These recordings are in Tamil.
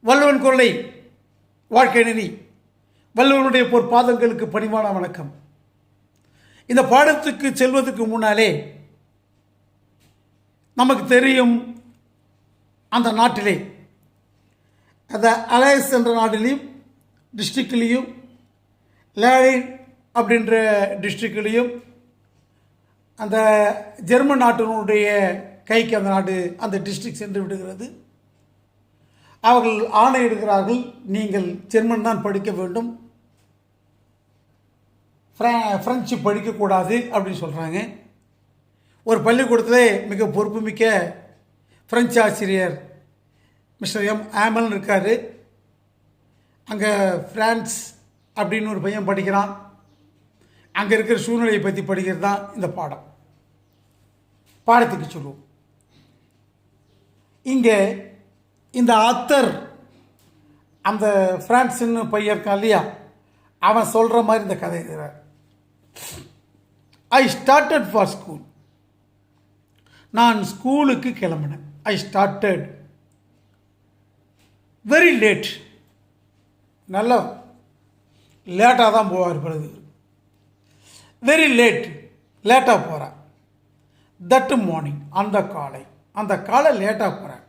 வள்ளுவன் கொள்ளை வாழ்க்கை நெறி வள்ளுவனுடைய பொற்பாதங்களுக்கு பணிவான வணக்கம். இந்த பாடத்துக்கு செல்வதற்கு முன்னாலே நமக்கு தெரியும், அந்த நாட்டிலே அந்த அலையஸ் என்ற நாட்டிலையும் டிஸ்ட்ரிக்ட்லேயும் லேடின் அப்படின்ற டிஸ்ட்ரிக்ட்லேயும் அந்த ஜெர்மன் நாட்டினுடைய கைக்கு அந்த நாடு அந்த டிஸ்ட்ரிக்ட் சென்று விடுகிறது. அவர்கள் ஆணையிடுகிறார்கள், நீங்கள் ஜெர்மன் தான் படிக்க வேண்டும், ஃப்ரெஞ்சு படிக்கக்கூடாது அப்படின்னு சொல்கிறாங்க. ஒரு பள்ளிக்கூடத்தில் மிக பொறுப்புமிக்க ஃப்ரெஞ்சு ஆசிரியர் மிஸ்டர் ஆமல் இருக்கார். அங்கே ஃப்ரான்ஸ் அப்படின்னு ஒரு பையன் படிக்கிறான். அங்கே இருக்கிற சூழ்நிலையை பற்றி படிக்கிறது தான் இந்த பாடத்துக்கு சொல்லுவோம். இங்கே இந்த ஆத்தர் அந்த ஃப்ரான்ஸ்ன்னு பையன் இருக்கான் இல்லையா, அவன் சொல்கிற மாதிரி இந்த கதை எழுதுகிறார். I started for school. நான் ஸ்கூலுக்கு கிளம்பினேன். I started very late. நல்லா லேட்டாக தான் போவார். பிறகு வெரி லேட்டாக போகிறேன். தட் மார்னிங், அந்த காலை லேட்டாக போகிறேன்.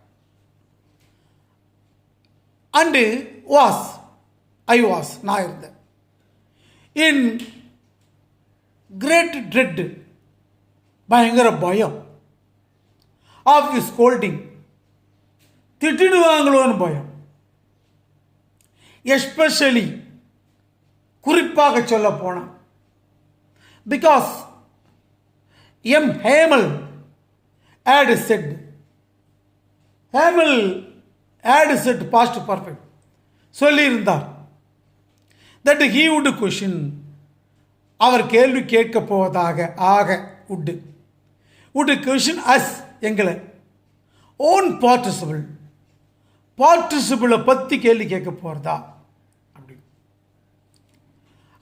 அண்டு ஐ வாஸ் நான் இருந்தேன் இன் கிரேட் ட்ரெட், பயங்கர பயம். ஆஃப் தி ஸ்கோல்டிங், திட்டிடுவாங்களோன்னு பயம். எஸ்பெஷலி, குறிப்பாக சொல்ல போனால், because Hamel had said, Hamel had said past perfect சொல்லியிருந்தார், that he would question, அவர் கேள்வி கேட்க போவதாக would question us, எங்களை, own participle பற்றி கேள்வி கேட்க போகிறதா அப்படி.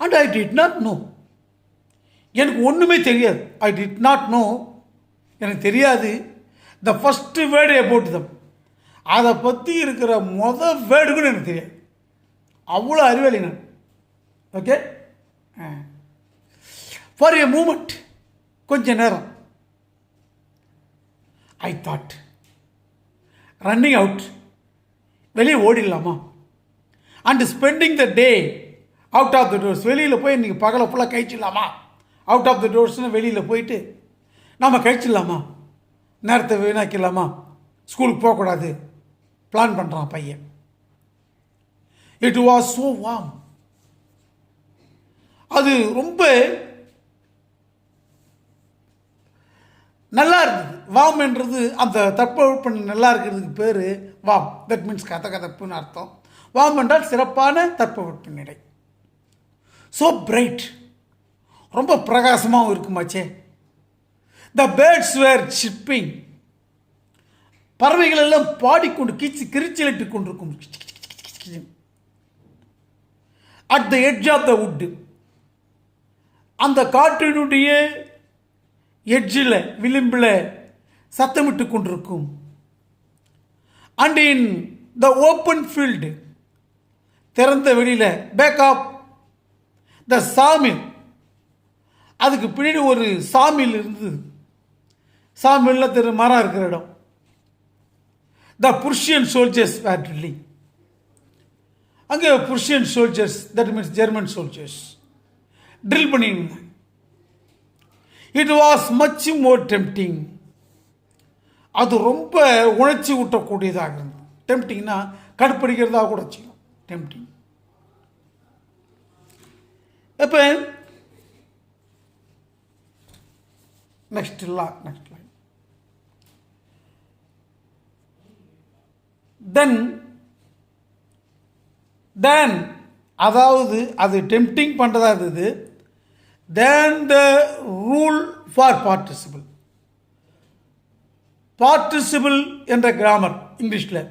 And I did not know, எனக்கு ஒன்றுமே தெரியாது. ஐ டிட் நாட் நோ, எனக்கு தெரியாது. The first word about them, அதை பற்றி இருக்கிற வேர்டு கூட எனக்கு தெரியாது. அவ்வளோ அறிவாளி நான். ஓகே, ஃபார் எ மூமெண்ட், கொஞ்ச நேரம், ஐ தாட் ரன்னிங் அவுட், வெளியே ஓடிடலாமா, and spending the day out of the doors, வெளியில் போய் இன்றைக்கி பகலை ஃபுல்லாக கழிச்சிடலாமா. அவுட் ஆஃப் த டோர்ஸ்னு வெளியில் போயிட்டு நம்ம கழிச்சிடலாமா, நேரத்தை வீணாக்கிடலாமா, ஸ்கூலுக்கு போகக்கூடாது பிளான் பண்ணுறான் பையன். இட் வாஸ் ஸோ வார்ம், அது ரொம்ப நல்லா இருந்தது. வாம் என்றது அந்த தட்பவெப்ப நல்லா இருக்கிறதுக்கு பேர் வாம். தட் மீன்ஸ் கதப்புன்னு அர்த்தம். வாம் என்றால் சிறப்பான தட்பவெப்ப நிலை. ஸோ பிரைட், ரொம்ப பிரகாசமாகவும் இருக்குமாச்சே. த பேர்ட்ஸ் வேர் சிப்பிங், பறவைகள் எல்லாம் பாடிக்கொண்டு கிரிச்சலிட்டு கொண்டிருக்கும். At the edge of the wood, அந்த காற்றினுடைய எட்ஜில் விளிம்பில் சத்தமிட்டு கொண்டிருக்கும். And in the open field, திறந்த வெளியில், பேக் ஆஃப் த சாமில், அதுக்கு பின்னாடி ஒரு சாமில் இருந்தது. சாமியில் மரம் இருக்கிற இடம். த புர்ஷியன் சோல்ஜர்ஸ் வேர் ட்ரில்லிங், அங்கே Prussian soldiers, that means German soldiers drill பண்ணியிருந்தாங்க. It was much more tempting, அது ரொம்ப உணர்ச்சி ஊட்டக்கூடியதாக இருந்தது. டெம்ப்டிங்னா கடுப்படிக்கிறதாக கூட செய்யும். டெம்ப்டிங். இப்போ நெக்ஸ்ட் லைன். தென் அதாவது அது டெம்ப்டிங் பண்ணுறதா இருந்தது. Then the rule for participle என்ற கிராமர் இங்கிலீஷில்,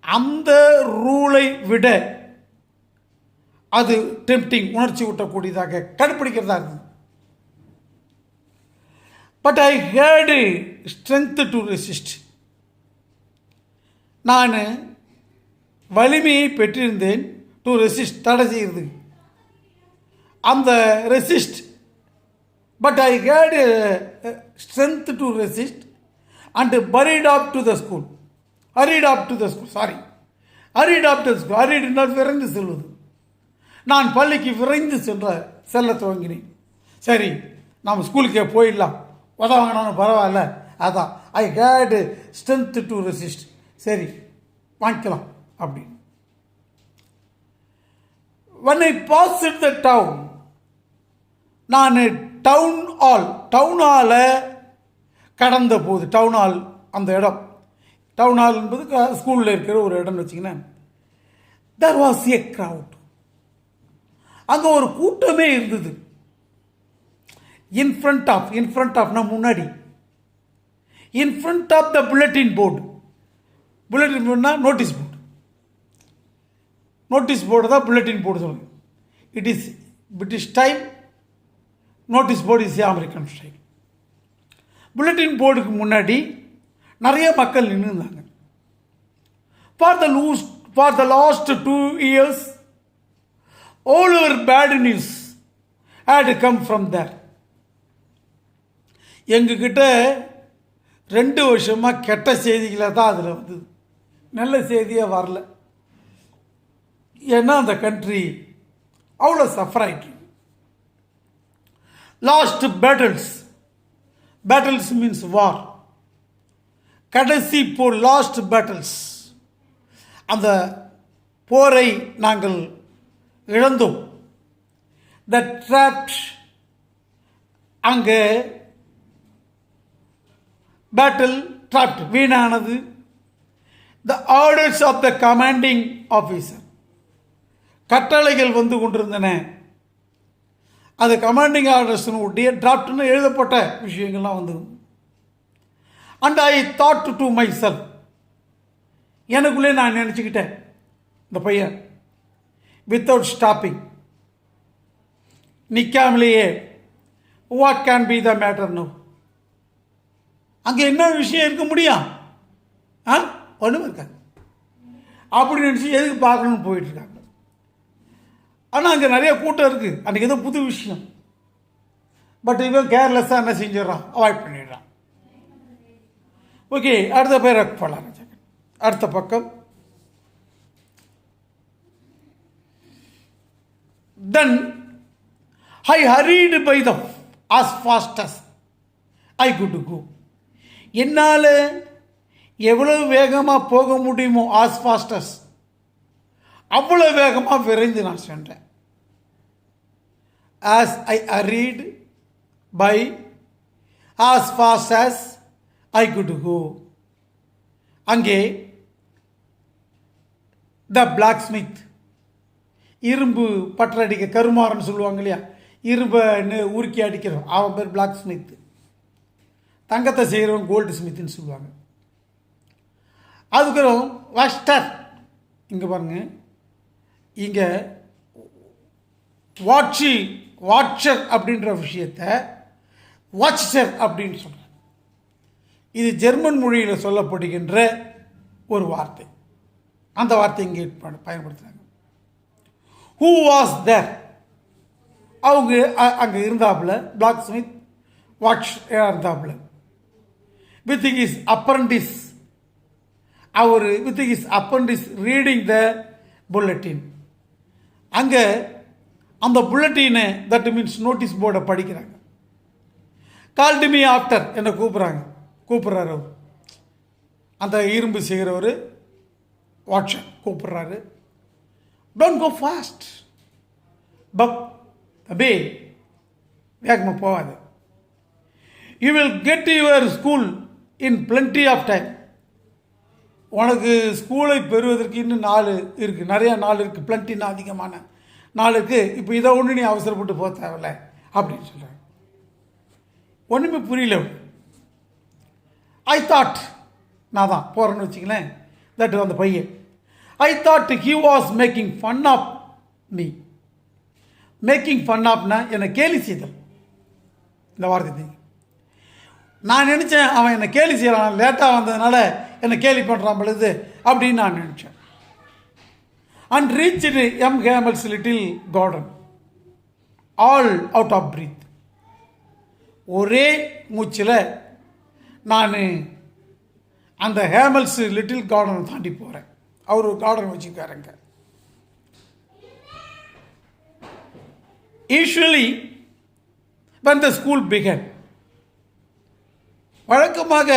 அந்த ரூலை விட அது டெம்ப்டிங், உணர்ச்சி ஊட்டக்கூடியதாக, கடுப்பிடிக்கிறதா இருந்தது. But I had strength to resist, நான் வலிமையை பெற்றிருந்தேன் டு ரெசிஸ்ட், தடை செய்கிறது. அந்த resist, but I had strength to resist and hurried off to the school. Hurried off to the school, sorry, hurried off to the school. Hurried என்றால் விரைந்து செல்வது. நான் பள்ளிக்கு விரைந்து செல்ல துவங்கினேன். சரி, நாம் ஸ்கூலுக்கே போயிடலாம், உதவாங்கனாலும் பரவாயில்ல, அதான் ஐ ஹேட் ஸ்ட்ரென்த் டு ரெசிஸ்ட். சரி, வாங்கிக்கலாம் அப்படின்னு. when I passed the town, நான் டவுன் ஹாலை கடந்த போது, டவுன் ஹால் அந்த இடம், டவுன் ஹால் என்பது ஸ்கூலில் இருக்கிற ஒரு இடம்னு வச்சிங்கன்னா, there was a crowd. அங்கே ஒரு கூட்டமே இருந்தது. in front of முன்னாடி, in front of the bulletin board. Bulletin போர்டுனா நோட்டீஸ் போர்டு. நோட்டீஸ் போர்டு தான் புல்லட்டின் போர்டு சொல்லுங்க. It is British style, notice board is American style. Bulletin போர்டுக்கு முன்னாடி நிறைய மக்கள் நின்று இருந்தாங்க. For the last 2 years all our bad news had come from there. எங்ககிட்ட 2 வருஷமாக கெட்ட செய்திகளை தான் அதில் வந்தது, நல்ல செய்தியே வரல. ஏன்னா அந்த கண்ட்ரி அவ்வளோ சஃபர் ஆயிட்டு. Lost battles means war. கடைசி போர், லாஸ்ட் பேட்டில்ஸ், அந்த போரை நாங்கள் இழந்தோம். த ட்ராப்ட், அங்கே பேட்டில் ட்ராப்ட், வீணானது. The orders of the commanding officer, கட்டளைகள் வந்து கொண்டிருந்தன. அது கமாண்டிங் ஆர்டர்ஸ்னு உடைய டிராப்ட்னு எழுதப்பட்ட விஷயங்கள்லாம் வந்து. And I thought to myself, எனக்குள்ளே நான் நினச்சிக்கிட்டேன், இந்த பையன் வித்தவுட் ஸ்டாப்பிங், நிற்காமலேயே, what can be the matter no, அங்கே என்ன விஷயம் இருக்க முடியும், ஒன்றும் இருக்காது அப்படி நினச்சி எதுக்கு பார்க்கணும்னு போயிட்டுருக்காங்க. ஆனால் அங்கே நிறைய கூட்டம் இருக்குது, அன்றைக்கி ஏதோ புது விஷயம். பட் இவன் கேர்லெஸ்ஸாக என்ன செஞ்சிடறான், அவாய்ட் பண்ணிடுறான். ஓகே, அடுத்த பேர் போகலாம். அடுத்த பக்கம். Then I hurried by the as fast as I could go. என்னால் எவ்வளவு வேகமாக போக முடியுமோ, as fast as, அவ்வளோ வேகமாக விரைந்து நான் சென்றேன். as I hurried by as fast as I could go. அங்கே த பிளாக்-ஸ்மித், இரும்பு பற்றடிக்க, கருமாறன்னு சொல்லுவாங்க இல்லையா, இரும்பை உருக்கி அடிக்கிறோம், அவன் பேர் பிளாக்-ஸ்மித். தங்கத்தை செய்கிறவன் கோல்டு ஸ்மித்னு சொல்லுவாங்க. அதுக்கப்புறம் வாஸ்டர், இங்கே பாருங்க, இங்கே வாட்சர் அப்படின்ற விஷயத்தை வாட்சர் அப்படின்னு சொல்கிறாங்க. இது ஜெர்மன் மொழியில் சொல்லப்படுகின்ற ஒரு வார்த்தை. அந்த வார்த்தை இங்கே பயன்படுத்துகிறாங்க. ஹூ வாஸ் தேர், அவங்க அங்கே இருந்தாப்புல, பிளாக் ஸ்மித் வாட்ச் இருந்தாப்புல, வித் ஹிஸ் அப்ரண்டிஸ், அவர் with his apprentice reading the bulletin. அங்கே அந்த புல்லட்டினை, தட் மீன்ஸ் நோட்டீஸ் போர்டை படிக்கிறாங்க. கால்டு மீ ஆஃப்டர், என்னை கூப்பிட்றாரு அவர், அந்த இரும்பு செய்கிறவர் வாட்சர் கூப்பிட்றாரு. டோன்ட் கோ ஃபாஸ்ட், பப் அபே, வேகமாக போகாது. You will get your school in plenty of time. உனக்கு ஸ்கூலை பெறுவதற்கு இன்னும் 4 இருக்குது, நிறையா 4 இருக்குது, பிளென்டின்னா அதிகமான 4 இருக்குது. இப்போ இதை ஒன்று நீ அவசரப்பட்டு போக தேவையில்ல அப்படின்னு சொல்கிறாங்க. ஒன்றுமே புரியல. ஐ தாட், நான் தான் போகிறேன்னு வச்சுங்களேன், தட் அந்த பையன், I thought he was making fun of me. Making fun ஆஃப்னா என்னை கேலி செய்தல், இந்த வார்த்தை. நான் நினச்சேன் அவன் என்னை கேலி செய்கிறான், லேட்டாக வந்ததுனால என்னை கேலி பண்ணுறான் பொழுது அப்படின்னு நான் நினச்சேன். and reached M. Hamel's little garden, all out of breath. ஒரே மூச்சில் நான் அந்த ஹேமல்ஸ் லிட்டில் கார்டனை தாண்டி போகிறேன். அவர் ஒரு கார்டன் வச்சுக்காருங்க. Usually when the school began, வழக்கமாக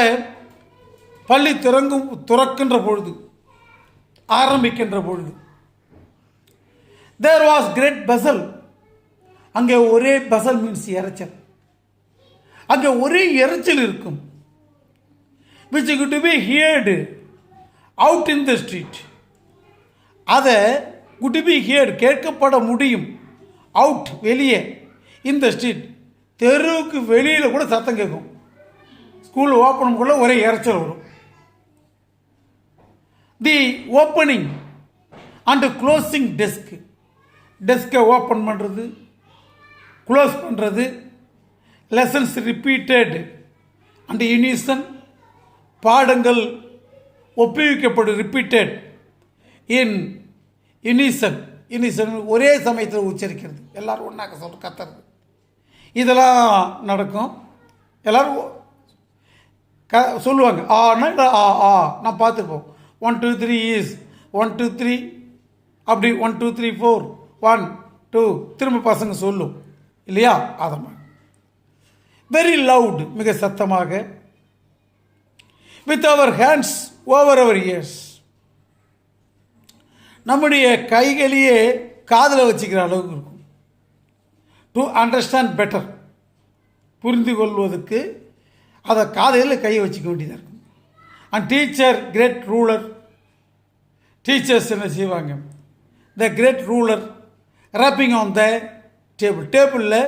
பள்ளி துறக்கின்ற பொழுது, ஆரம்பிக்கின்ற பொழுது, there was great bustle. அங்கே ஒரே பசல் மீன்ஸ் இறைச்சல். அங்கே ஒரே இறைச்சல் இருக்கும். which could be heard out in the street. அதை could be heard கேட்கப்பட முடியும். அவுட் வெளியே, in the street தெருவுக்கு வெளியில் கூட சத்தம் கேட்கும். ஸ்கூல் ஓப்பனுக்குள்ள ஒரே இறைச்சல் வரும். தி ஓப்பனிங் அண்ட் க்ளோசிங் டெஸ்கை ஓப்பன் பண்ணுறது, க்ளோஸ் பண்ணுறது, லெசன்ஸ் ரிப்பீட்டட் அண்ட் யூனிசன், பாடங்கள் ஒப்புவிக்கப்படும், ரிப்பீட்டட் இன் யூனிசன் ஒரே சமயத்தில் உச்சரிக்கிறது, எல்லோரும் ஒன்றாக சொல்கிற கத்துறது, இதெல்லாம் நடக்கும். எல்லோரும் சொல்லுவாங்க. நான் பார்த்துருப்போம். 1 2 3 இஸ் 1 2 3 அப்படி 1 2 3 4 1 2 திரும்ப பசங்க சொல்லும் இல்லையா? அதை வெரி லவுட், மிக சத்தமாக, with her hands over her ears, நம்முடைய கைகளையே காதில் வச்சுக்கிற அளவுக்கு இருக்கும். டு அண்டர்ஸ்டாண்ட் பெட்டர், புரிந்து கொள்வதற்கு அதை காதையில் கையை வச்சுக்க வேண்டியதாக இருக்கும். And teacher great ruler, teachers என்ன செய்வாங்க? The great ruler rapping on the டேபிளில்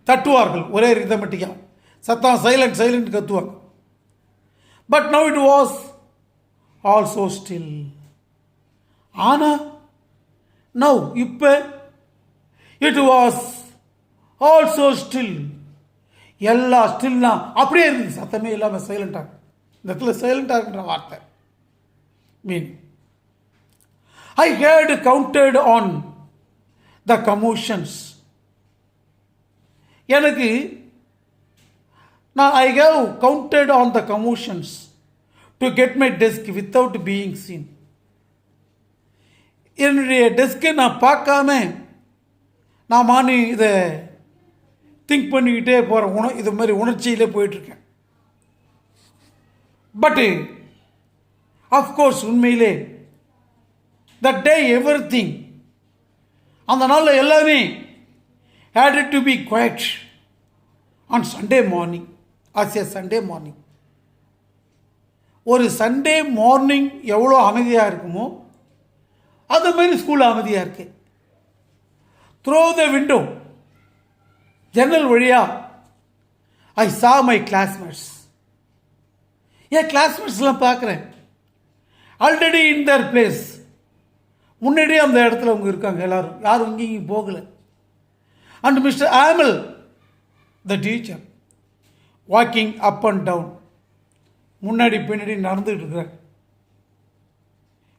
தட்டுவார்கள் ஒரே ரிதமெட்டிக்காக, சத்தம் சைலண்ட் கத்துவாங்க. But now it was also still. ஆனால் நவ் இப்போ இட் வாஸ் ஆல்சோ ஸ்டில், எல்லா ஸ்டில்னா அப்படியே இருக்குது, சத்தமே இல்லாமல் சைலண்டாக. இந்த இடத்துல சைலண்டாக இருக்கின்ற வார்த்தை mean I had counted on the commotions. எனக்கு I have counted on the commotions to get my desk without being seen. என்னுடைய டெஸ்க்கை நான் பார்க்காம நான் இதை திங்க் பண்ணிக்கிட்டே போகிறேன், இது மாதிரி உணர்ச்சியிலே போயிட்டுருக்கேன். பட்டு அஃப்கோர்ஸ் உண்மையிலே தட் டே எவ்ரி திங், அந்த நாளில் எல்லாமே had it to be quiet on Sunday morning, as a Sunday morning. ஒரு சண்டே மார்னிங் எவ்வளோ அமைதியாக இருக்குமோ அது மாதிரி ஸ்கூல் அமைதியாக இருக்கு. த்ரூ த விண்டோ, ஜன்னல் வழியா ஐ சா மை கிளாஸ்மேட்ஸ். என் கிளாஸ்மேட்ஸ்லாம் பார்க்குறேன். ஆல்ரெடி இன் தர் பிளேஸ், முன்னாடியே அந்த இடத்துல அவங்க இருக்காங்க. எல்லாரும் யாரும் இங்கேயும் போகலை. And Mister Hamel the teacher walking up and down, முன்னாடி பின்னாடி நடந்துகிட்டு இருக்கிறார்.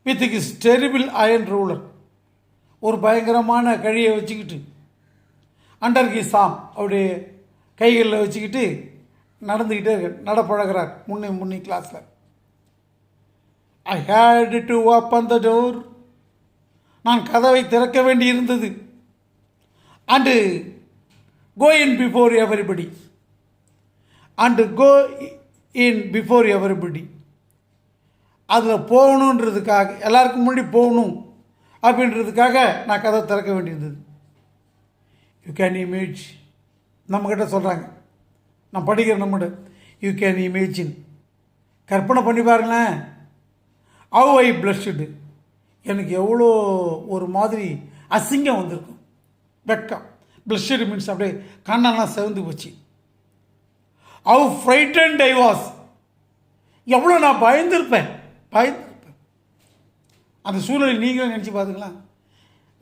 With his terrible iron ruler, ஒரு பயங்கரமான கழியை வச்சுக்கிட்டு, அண்டர் ஹிஸ் ஆர்ம், அவருடைய கைகளில் வச்சுக்கிட்டு நடந்துக்கிட்டே நடப்பழகிறார் முன்னே கிளாஸில். I had to open the door, நான் கதவை திறக்க வேண்டியிருந்தது. And go in before everybody, அதில் போகணுன்றதுக்காக, எல்லாருக்கும் முன்னாடி போகணும் அப்படின்றதுக்காக நான் கதை திறக்க வேண்டியிருந்தது. யூ கேன் இமேஜ், நம்மக்கிட்ட சொல்கிறாங்க, நான் படிக்கிற நம்மகிட்ட, யூ கேன் இமேஜின், கற்பனை பண்ணி பாருங்களேன். ஹவ் ஐ பிளஷ்டு, எனக்கு எவ்வளோ ஒரு மாதிரி அசிங்கம் வந்திருக்கும், வெட்கம். பிளஷ்டு மீன்ஸ் அப்படியே கண்ணெல்லாம் செவந்து போச்சு. ஹவ் ஃப்ரைட்டன்ட் ஐ வாஸ், எவ்வளோ நான் பயந்துருப்பேன். அந்த சூழ்நிலை நீங்களும் நினச்சி பார்த்துக்கலாம்.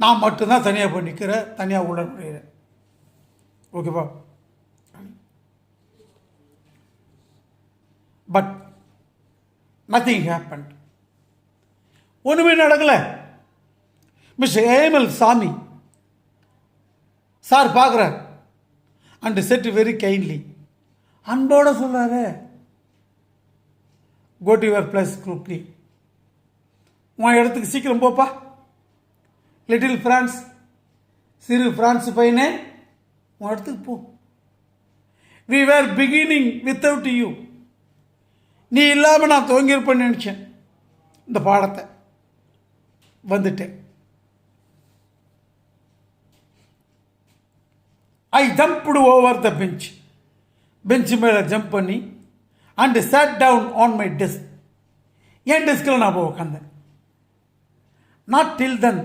நான் மட்டும்தான் தனியாக போய் நிற்கிறேன், தனியாக உள்ள நுழையிறேன். ஓகேப்பா. பட் நத்திங் ஹேப்பன்ட், ஒன்றுமே நடக்கலை. மிஸ்டர் ஏமல் சாமி சார் பார்க்குறார் அண்ட் செட் வெரி கைண்ட்லி, அன்போட சொல்கிறாரு, கோ டு யுவர் பிளேஸ் குரூப்லி, உன் இடத்துக்கு சீக்கிரம் போப்பா. லிட்டில் பிரான்ஸ், சிறு பிரான்ஸ் பையனே, உன் இடத்துக்கு போ. We were beginning without you, நீ இல்லாமல் நான் துவங்கியிருப்பேன்னு நினச்சேன். இந்த பாடத்தை வந்துட்டேன். I jumped over the bench, bench மேலே ஜம்ப் பண்ணி and sat down on my desk, என் டெஸ்கில் நான் போய் உட்காந்தேன். Not till then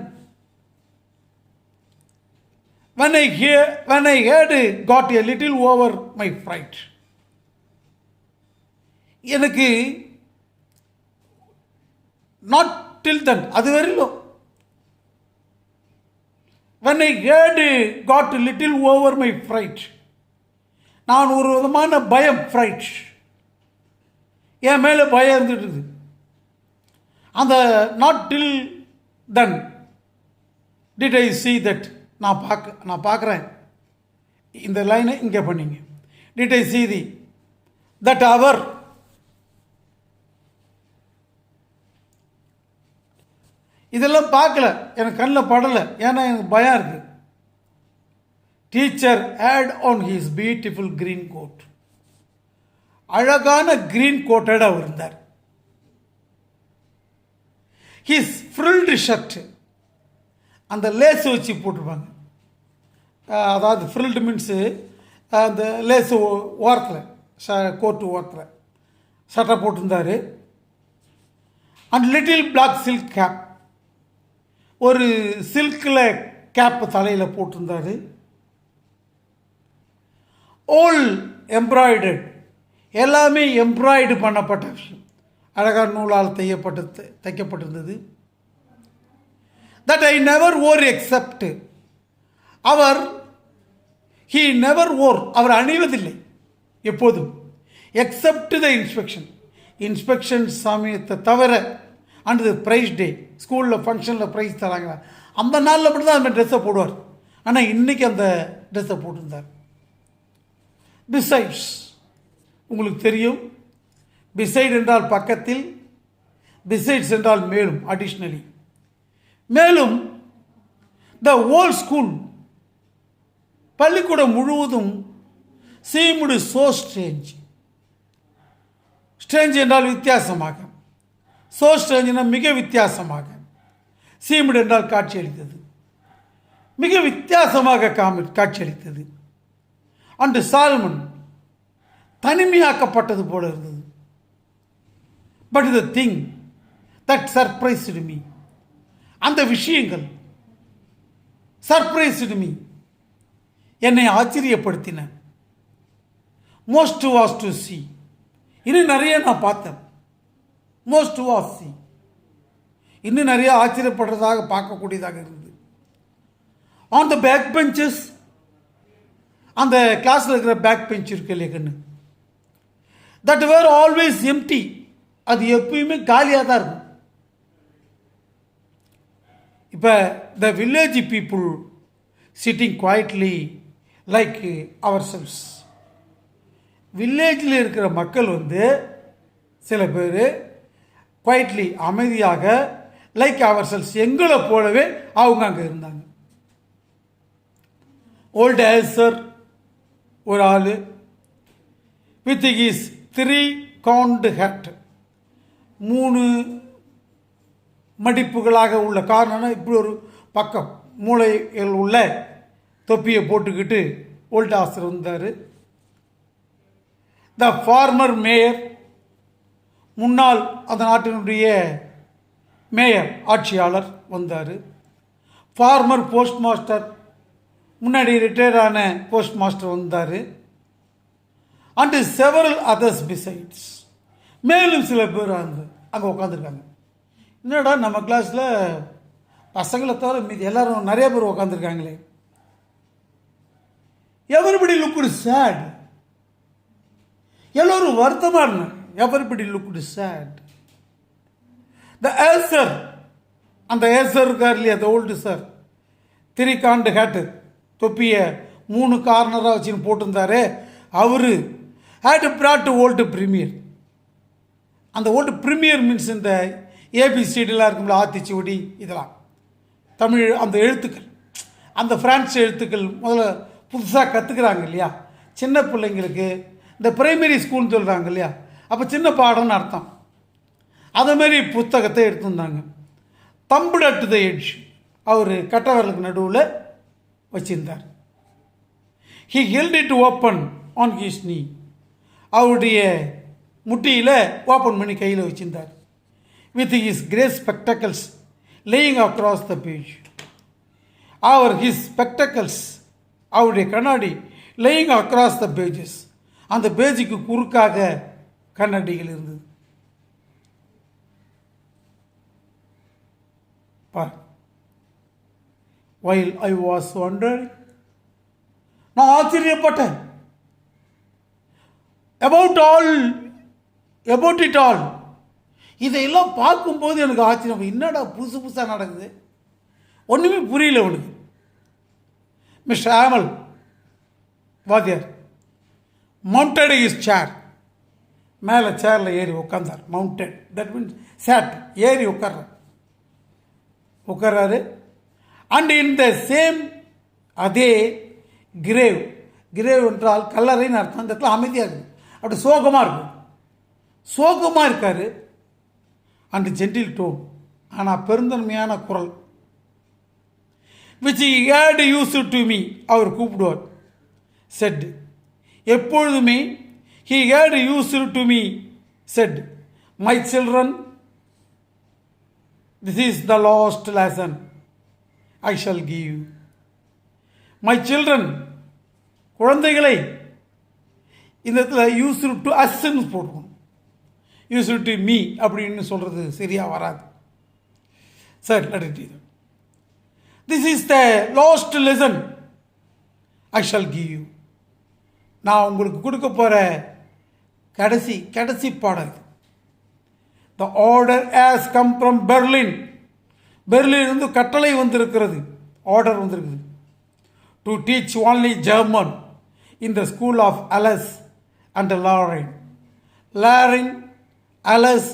when I had got a little over my fright, எனக்கு நாட் டில் தென், அது வரையிலும் when I had got a little over my fright, நான் ஒரு விதமான பயம், ஃப்ரைட், என் மேலே பயம் இருந்துட்டு, அந்த not till then did I see that, நான் பார்க்குறேன், இந்த லைனை இங்கே பண்ணிங்க, did I see that hour, இதெல்லாம் பார்க்கல, எனக்கு கண்ணில் படலை, ஏன்னா எனக்கு பயம் இருக்கு. Teacher had on his beautiful green coat, அழகான கிரீன் கோட்டோட அவர் இருந்தார். ஹிஸ் ஃப்ரில்டு ஷர்ட், அந்த லேஸ் வச்சு போட்டிருப்பாங்க, அதாவது ஃப்ரில்டு மீன்ஸு அந்த லேஸு ஓரத்தில், கோட்டு ஓரத்தில் சட்டை போட்டிருந்தார். And little black silk cap, ஒரு சில்கில் கேப்பு தலையில் போட்டிருந்தார். ஓல் எம்ப்ராய்டர்ட், எல்லாமே எம்ப்ராய்டு பண்ணப்பட்ட விஷயம், அழகான நூலால் தைக்கப்பட்டிருந்தது. That I never wore except, அவர் ஹீ நெவர் ஓர், அவர் அணிவதில்லை எப்போதும், எக்ஸப்ட் த இன்ஸ்பெக்ஷன் சமயத்தை தவிர, அண்ட் ப்ரைஸ் டே, ஸ்கூலில் ஃபங்க்ஷனில் ப்ரைஸ் தராங்க, அந்த நாளில் மட்டும்தான் அந்த ட்ரெஸ்ஸை போடுவார். ஆனால் இன்றைக்கி அந்த ட்ரெஸ்ஸை போட்டிருந்தார். பிசைட்ஸ், உங்களுக்கு தெரியும், பிசைட் என்றால் பக்கத்தில், பிசைட்ஸ் என்றால் மேலும், அடிஷ்னலி, மேலும் த ஹோல் ஸ்கூல், பள்ளிக்கூடம் முழுவதும் சீம்டு சோ ஸ்ட்ரேஞ்ச், ஸ்ட்ரேஞ்ச் என்றால் வித்தியாசமாக, சோ ஸ்ட்ரேஞ்ச்னா மிக வித்தியாசமாக, சீம்டு என்றால் காட்சியளித்தது, மிக வித்தியாசமாக காட்சியளித்தது. அண்டு சால்மன், தனிமையாக்கப்பட்டது போல இருந்தது. But the thing that surprised me, அந்த விஷயங்கள் சர்ப்ரைஸ்டு மீ, என்னை ஆச்சரியப்படுத்தின. மோஸ்ட் வாஸ் டு சி, இன்னும் நிறைய நான் பார்த்தேன். மோஸ்ட் வாஸ் சி, இன்னும் நிறைய ஆச்சரியப்படுறதாக பார்க்கக்கூடியதாக இருந்தது. ஆன் த பேக் பெஞ்சஸ், அந்த கிளாஸில் இருக்கிற பேக் பெஞ்ச் இருக்கு இல்லையா கண்ணு, தட் வேர் ஆல்வேஸ் எம்டி, அது எப்பயுமே காலியாக தான் இருக்கும். இப்போ the village people sitting quietly like ourselves, வில்லேஜில் இருக்கிற மக்கள் சில பேர் குவைட்லி அமைதியாக, லைக் அவர் செல்ஸ் எங்களை போலவே அவங்க அங்கே இருந்தாங்க. ஓல்டு ஆல்சர் ஒரு ஆள், வித் ஹிஸ் 3 corned hat, 3 மடிப்புகளாக உள்ள, காரணம்னா இப்படி ஒரு பக்கம் மூளைகள் உள்ள தொப்பியை போட்டுக்கிட்டு ஓல்டு ஆசர் வந்தார். த ஃபார்மர் மேயர், முன்னாள் அந்த நாட்டினுடைய மேயர், ஆட்சியாளர் வந்தார். ஃபார்மர் போஸ்ட் மாஸ்டர், முன்னாடி ரிட்டையர் ஆன போஸ்ட் மாஸ்டர் வந்தார். அண்டு செவரல் அதர்ஸ் பிசைட்ஸ், மேலும் சில பேர் அங்கே உட்காந்துருக்காங்க. என்னடா நம்ம கிளாஸில் பசங்களை தவிர மீதி எல்லாரும் நிறைய பேர் உட்காந்துருக்காங்களே. எவரிபடி லுக்டு சேட், எல்லோரும் வருத்தமாக இருந்தாங்க. Everybody looked sad. The Hauser அந்த ஏசர் இருக்கார் இல்லையா, அந்த ஓல்டு சார், திரிகாண்டு ஹேட்டு, தொப்பியை 3 கார்னராக வச்சுன்னு போட்டிருந்தாரு, அவர் ஹேட் பிராட் ஓல்டு ப்ரீமியர். அந்த ஓல்டு ப்ரீமியர் மீன்ஸ் இந்த ஏபிசிடிலாம் இருக்கும்ல, ஆத்திச்சுவடி, இதெல்லாம் தமிழ் அந்த எழுத்துக்கள், அந்த பிரான்ஸ் எழுத்துக்கள் முதல்ல புதுசாக கற்றுக்குறாங்க இல்லையா சின்ன பிள்ளைங்களுக்கு, இந்த பிரைமரி ஸ்கூல்னு சொல்கிறாங்க இல்லையா, அப்போ சின்ன பாடம்னு அர்த்தம். அதேமாரி புத்தகத்தை எடுத்துருந்தாங்க. தம்புட் அட் த எட்ஜ், அவர் கட்டவர்களுக்கு நடுவில் வச்சிருந்தார். He held it open on his நீ, அவருடைய முட்டியில் ஓப்பன் பண்ணி கையில் வச்சிருந்தார். With his grey spectacles laying across the page, his spectacles, அவருடைய கண்ணாடி லேயிங் அக்ராஸ் த பேஜஸ், அந்த பேஜுக்கு குறுக்காக கண்ணாடிகள் இருந்தது. பார், while I was wondering, நான் ஆச்சரியப்பட்டேன். about it all, இதையெல்லாம் பார்க்கும்போது எனக்கு ஆச்சரியம். என்னடா புதுசு புதுசாக நடக்குது, ஒன்றுமே புரியல உனக்கு. மிஸ்டர் ஆமல் வாத்தியார் மவுண்டட் இஸ் சேர், மேலே சேரில் ஏறி உட்காந்தார். மவுண்டட், தட் மீன்ஸ் சேட், ஏறி உட்கார்றாரு. அண்ட் இன் த சேம், அதே கிரேவ், கிரேவ் என்றால் கல்லறைன்னு அர்த்தம். அந்த இடத்துல அமைதியாக இருக்குது, அப்படி சோகமாக இருக்கார். அண்ட் ஜென்டில் டோன், ஆனால் பெருந்தன்மையான குரல். Which he had used to me, அவர் கூப்பிடுவார். செட், எப்பொழுதுமே he had used to me said, my children, this is the last lesson I shall give you. my children, குழந்தைகளை, இந்த இடத்துல used to us ன்னு போட்டுக்கணும். used to me அப்படின்னு சொல்கிறது சரியாக வராது. சரி, let it be. This is the last lesson I shall give you. நான் உங்களுக்கு கொடுக்க போகிற கடைசி பாடம். The order has come from Berlin. பெர்லினிலிருந்து கட்டளை வந்திருக்கிறது, ஆர்டர் வந்திருக்குது. To teach only German in the school of Alice and Lauren. லாரின், அலஸ்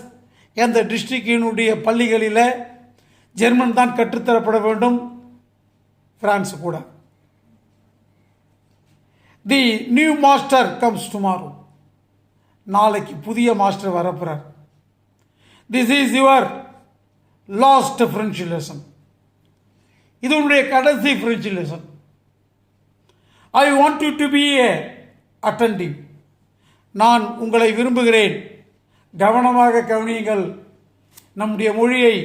என்ற டிஸ்ட்ரிக்டினுடைய பள்ளிகளில் ஜெர்மன் தான் கற்றுத்தரப்பட வேண்டும், பிரான்ஸ் கூட. The new master comes tomorrow, நாளைக்கு புதிய மாஸ்டர் வரப்போறார். This is your last French lesson, இது உன்னுடைய கடைசி French lesson. I want you to be a attentive, நான் உங்களை விரும்புகிறேன், கவனமாக கவனியுங்கள். நம்முடைய மொழியை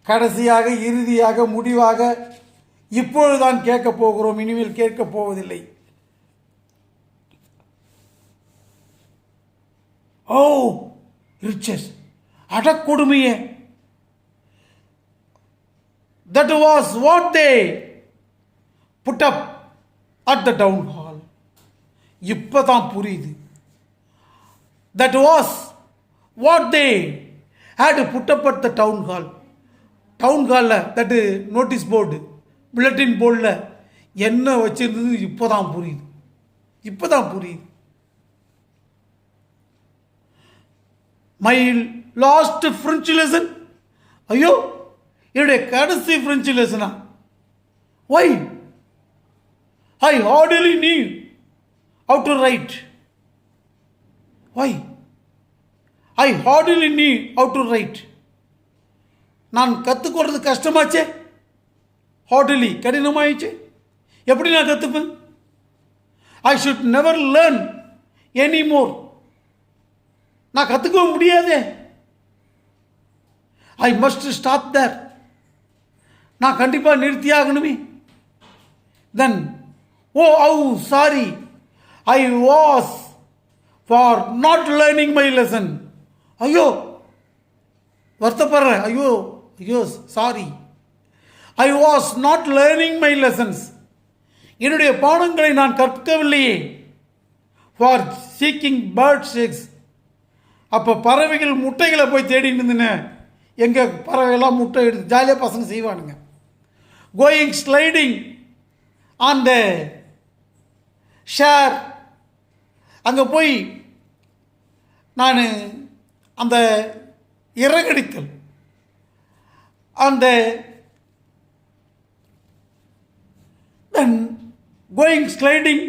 கடைசியாக, இறுதியாக, முடிவாக இப்பொழுதுதான் கேட்கப் போகிறோம், இனிமேல் கேட்கப் போவதில்லை. ஓ riches, அடக்கொடுமையே. That was what they put up at the town hall. இப்பதான் புரியுது. That was what they had put up at the town hall. Town ஹாலில் தட்டு நோட்டீஸ் போர்டு, புல்லட்டின் போர்டில் என்ன வச்சிருந்தது இப்போதான் புரியுது. மை லாஸ்ட் ஃப்ரெஞ்ச் லெசன், ஐயோ என்னுடைய கடைசி ஃப்ரெஞ்சு லெசனா? Why I hardly knew how to write. Why I hardly knew how to write. நான் கற்றுக்கொள்றது கஷ்டமாச்சே, ஹார்ட்லி கடினமாயிடுச்சு, எப்படி நான் கற்றுப்பேன்? I should never learn any more, நான் கற்றுக்கவும் முடியாதே. ஐ மஸ்ட் ஸ்டாப் தேர், நான் கண்டிப்பாக நிறுத்தியாகணுமே. Then oh how sorry I was for not learning my lesson. ஐயோ வருத்தப்படுறேன், ஐயோ sorry. I was not learning my lessons, என்னுடைய பாடங்களை நான் கற்கவில்லையே. ஃபார் சீக்கிங் பேர்ட்ஸ் எக்ஸ், அப்போ பறவைகள் முட்டைகளை போய் தேடிட்டு இருந்தேன், எங்கள் பறவையெல்லாம் முட்டை எடுத்து ஜாலியாக பசங்க செய்வானுங்க. Going sliding on the Saar, அங்கே போய் நான் அந்த இறகடித்தல், அந்த தென் கோயிங் ஸ்லைடிங்,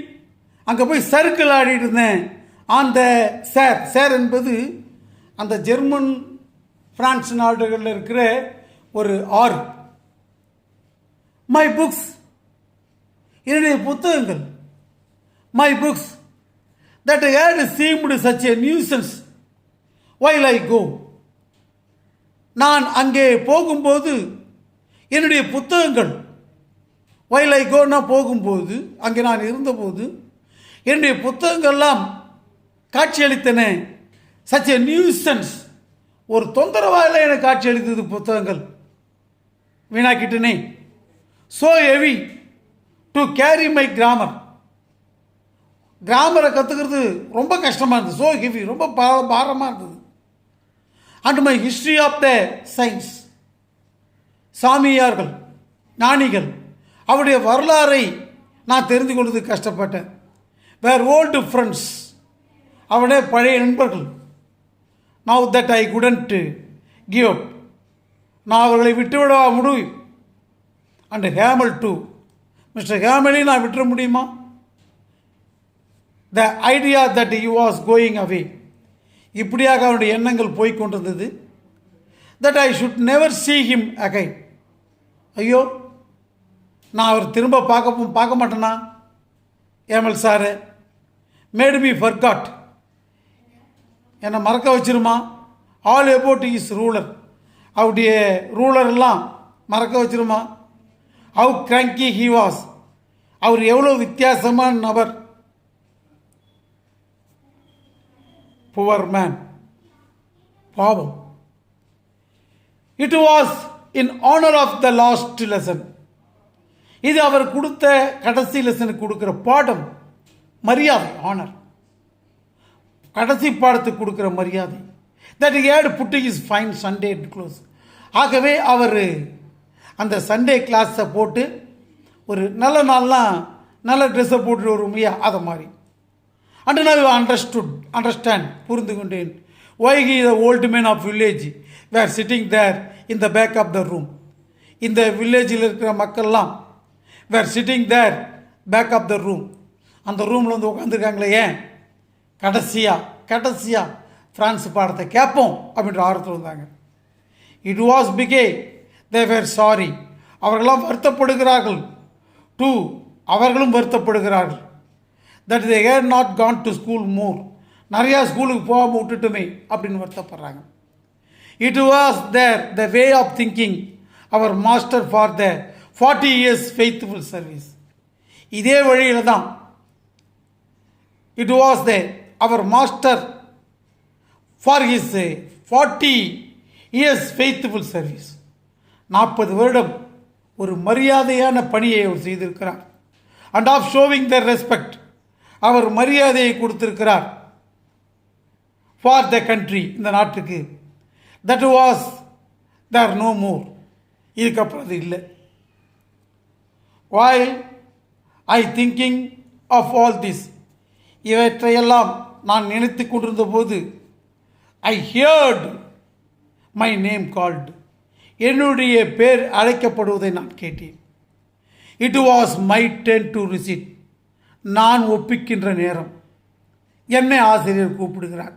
அங்கே போய் சர்க்கிள் ஆடிட்டு இருந்தேன். அந்த சேர் என்பது அந்த ஜெர்மன் பிரான்ஸ் நாடுகளில் இருக்கிற ஒரு ஆறு. மை புக்ஸ், என்னுடைய புத்தகங்கள். My books that had seemed such a nuisance while I go. நான் அங்கே போகும்போது என்னுடைய புத்தகங்கள், while I go நான் போகும்போது, அங்கே நான் இருந்தபோது என்னுடைய புத்தகங்கள்லாம் காட்சியளித்தன. such a nuisance, ஒரு தொந்தரவாக எனக்கு காட்சியளித்தது புத்தகங்கள், வீணாக்கிட்டனே. so heavy to carry my grammar, கிராமரை கற்றுக்கிறது ரொம்ப கஷ்டமாக இருந்தது. ஸோ ஹெவி, ரொம்ப பாரமாக இருந்தது. And my history of the science, சாமியார்கள், ஞானிகள், அவருடைய வரலாறை நான் தெரிந்து கொள்வது கஷ்டப்பட்டேன். வேர் ஓல்டு ஃப்ரெண்ட்ஸ், அவருடைய பழைய நண்பர்கள். Now that I couldn't give up, நான் அவர்களை விட்டுவிட முடியும். அண்ட் ஹேமல் டூ, மிஸ்டர் ஹேமலையும் நான் விட்டுற முடியுமா? the idea that he was going away, இப்படியாக அவனுடைய எண்ணங்கள் போய்கொண்டிருந்தது. that I should never see him again, ஐயோ நான் அவர் திரும்ப பார்க்க மாட்டேனா? ஏமல் சாரு made me forgot, என்னை மறக்க வச்சிருமா? all about his ruler, அவருடைய ரூலர் எல்லாம் மறக்க வச்சிருமா? how cranky he was, அவர் எவ்வளோ வித்தியாசமான நபர். poor man, பாவம். it was in honor of the last lesson, இது அவர் கொடுத்த கடைசி லெசனுக்கு கொடுக்கிற பாடம், மரியாதை, ஆனர், கடைசி பாடத்துக்கு கொடுக்கிற மரியாதை. that he had put his fine Sunday clothes, ஆகவே அவர் அந்த சண்டே கிளாஸை போட்டு ஒரு நல்ல நாள்லாம் நல்ல ட்ரெஸ்ஸை போட்டுட்டு வருமையா, அதை மாதிரி. And now you understand, புரிந்து கொண்டேன். why he, the old men of village, were sitting there in the back of the room. இந்த வில்லேஜில் இருக்கிற மக்கள்லாம் were sitting there back of the room, அந்த ரூமில் வந்து உட்காந்துருக்காங்களே. ஏன்? கடைசியாக பிரான்ஸ் பாடத்தை கேட்போம் அப்படின்ற ஆர்வத்தில் வந்தாங்க. it was because they were sorry, அவர்களெல்லாம் வருத்தப்படுகிறார்கள். டூ, அவர்களும் வருத்தப்படுகிறார்கள். that they had not gone to school more, நிறையா ஸ்கூலுக்கு போகாமல் விட்டுட்டுமே அப்படின்னு வருத்தப்படுறாங்க. it was there the way of thinking our master for the 40 years faithful service, இதே வழியில் தான் it was the our master for his 40 years faithful service, 40 வருடம் ஒரு மரியாதையான பணியை அவர் செய்திருக்கிறார். and of showing their respect, அவர் மரியாதையை கொடுத்திருக்கிறார். ஃபார் த கண்ட்ரி, இந்த நாட்டுக்கு. That was there no more, இதுக்கப்புறம் அது இல்லை. while I thinking of all this, இவற்றையெல்லாம் நான் நினைத்து கொண்டிருந்த போது, I heard my name called, என்னுடைய பேர் அழைக்கப்படுவதை நான் கேட்டேன். It was my turn to recite, நான் ஒப்பிக்கின்ற நேரம். என்னை ஆசிரியர் கூப்பிடுகிறார்.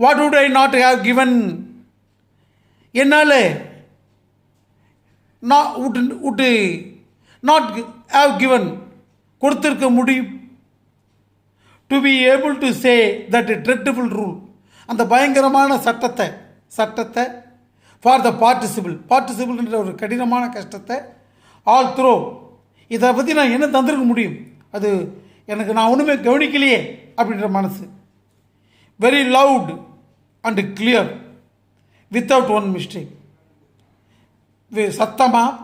What would I not have given, என்னால் நாட் ஹேவ் கிவன், கொடுத்திருக்க முடியும். To be able to say that dreadful rule, அந்த பயங்கரமான சட்டத்தை ஃபார் த பார்ட்டிசிபிள்ன்ற ஒரு கடினமான கஷ்டத்தை, ஆல் த்ரோ, இதை பற்றி நான் என்ன தந்திருக்க முடியும்? அது எனக்கு நான் ஒன்றுமே கவனிக்கலையே அப்படின்ற மனசு. Very loud and clear without one mistake, சத்தமாக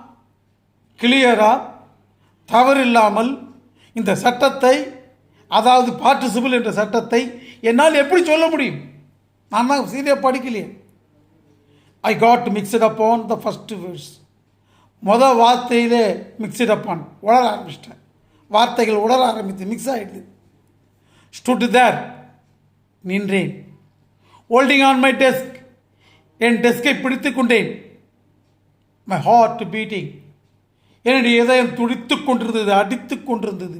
கிளியராக தவறு இல்லாமல் இந்த சட்டத்தை, அதாவது பார்ட்டிசிபிள் என்ற சட்டத்தை என்னால் எப்படி சொல்ல முடியும்? நான் தான் சீரியாக படிக்கலையே. I got mixed up on the first words. மொதல் வார்த்தையிலே மிக்ஸ்ட் அப்பான் உளர ஆரம்பிச்சிட்டேன். வார்த்தைகள் உளர ஆரம்பித்து மிக்ஸ் ஆகிடுது. ஸ்டுட் தேர் நின்றேன். ஹோல்டிங் ஆன் மை டெஸ்க் என் டெஸ்கை பிடித்து கொண்டேன். மை ஹார்ட் பீட்டிங் என்னுடைய இதயம் துடித்து கொண்டிருந்தது, அடித்து கொண்டிருந்தது.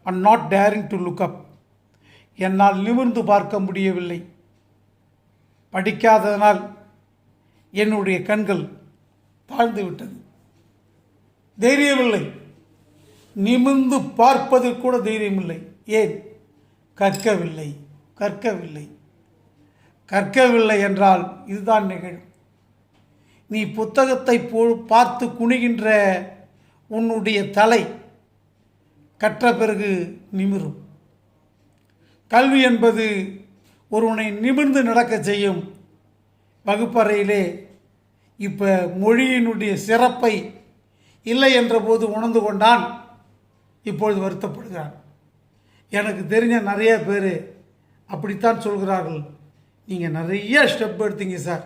And not daring to look up என்னால் நிமிர்ந்து பார்க்க முடியவில்லை. படிக்காததனால் என்னுடைய கண்கள் தாழ்ந்து விட்டது. தைரியமில்லை, நிமிர்ந்து பார்ப்பது கூட தைரியமில்லை. ஏன்? கற்கவில்லை. கற்கவில்லை கற்கவில்லை என்றால் இதுதான் நிகழும். நீ புத்தகத்தை பார்த்து குனிகின்ற உன்னுடைய தலை கற்ற பிறகு நிமிரும். கல்வி என்பது ஒருவனை நிமிர்ந்து நடக்க செய்யும். வகுப்பறையிலே இப்போ மொழியினுடைய சிறப்பை இல்லை என்ற போது உணர்ந்து கொண்டான். இப்பொழுது வருத்தப்படுகிறான். எனக்கு தெரிஞ்ச நிறைய பேர் அப்படித்தான் சொல்கிறார்கள். நீங்கள் நிறைய ஸ்டெப் எடுத்தீங்க சார்,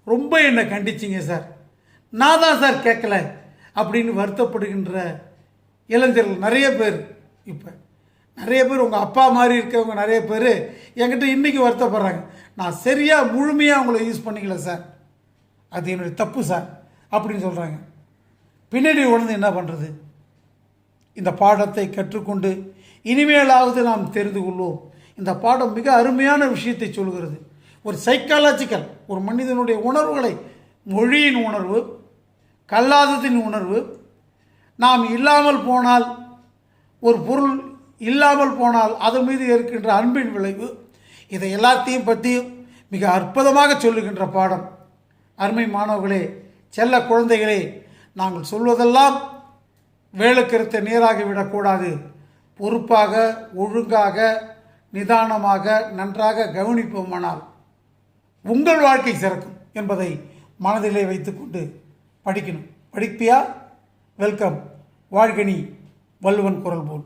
ரொம்ப என்னை கண்டிச்சிங்க சார், நான் தான் சார் கேட்கல அப்படின்னு வருத்தப்படுகின்ற இளைஞர்கள் நிறைய பேர். இப்போ நிறைய பேர் உங்கள் அப்பா மாதிரி இருக்கவங்க நிறைய பேர் என்கிட்ட இன்றைக்கி வருத்தப்படுறாங்க. நான் சரியாக முழுமையாக அவங்கள யூஸ் பண்ணிக்கல சார், அது என்னுடைய தப்பு சார் அப்படின்னு சொல்கிறாங்க. பின்னாடி உணர்ந்து என்ன பண்ணுறது? இந்த பாடத்தை கற்றுக்கொண்டு இனிமேலாவது நாம் தெரிந்து கொள்வோம். இந்த பாடம் மிக அருமையான விஷயத்தை சொல்கிறது. ஒரு சைக்காலஜிக்கல், ஒரு மனிதனுடைய உணர்வுகளை, மொழியின் உணர்வு, கல்லாதத்தின் உணர்வு, நாம் இல்லாமல் போனால், ஒரு பொருள் இல்லாமல் போனால் அதன் மீது இருக்கின்ற அன்பின் விளைவு, இதை எல்லாத்தையும் பற்றி மிக அற்புதமாக சொல்லுகின்ற பாடம். அருமை மாணவர்களே, செல்ல குழந்தைகளே, நாங்கள் சொல்வதெல்லாம் வேலுக்கருத்த நீராகிவிடக்கூடாது. பொறுப்பாக, ஒழுங்காக, நிதானமாக, நன்றாக கவனிப்போமானால் உங்கள் வாழ்க்கை சிறக்கும் என்பதை மனதிலே வைத்துக்கொண்டு படிக்கணும். படிப்பியா? வெல்கம். வாழ்கனி வள்ளுவன் குரல் போல்.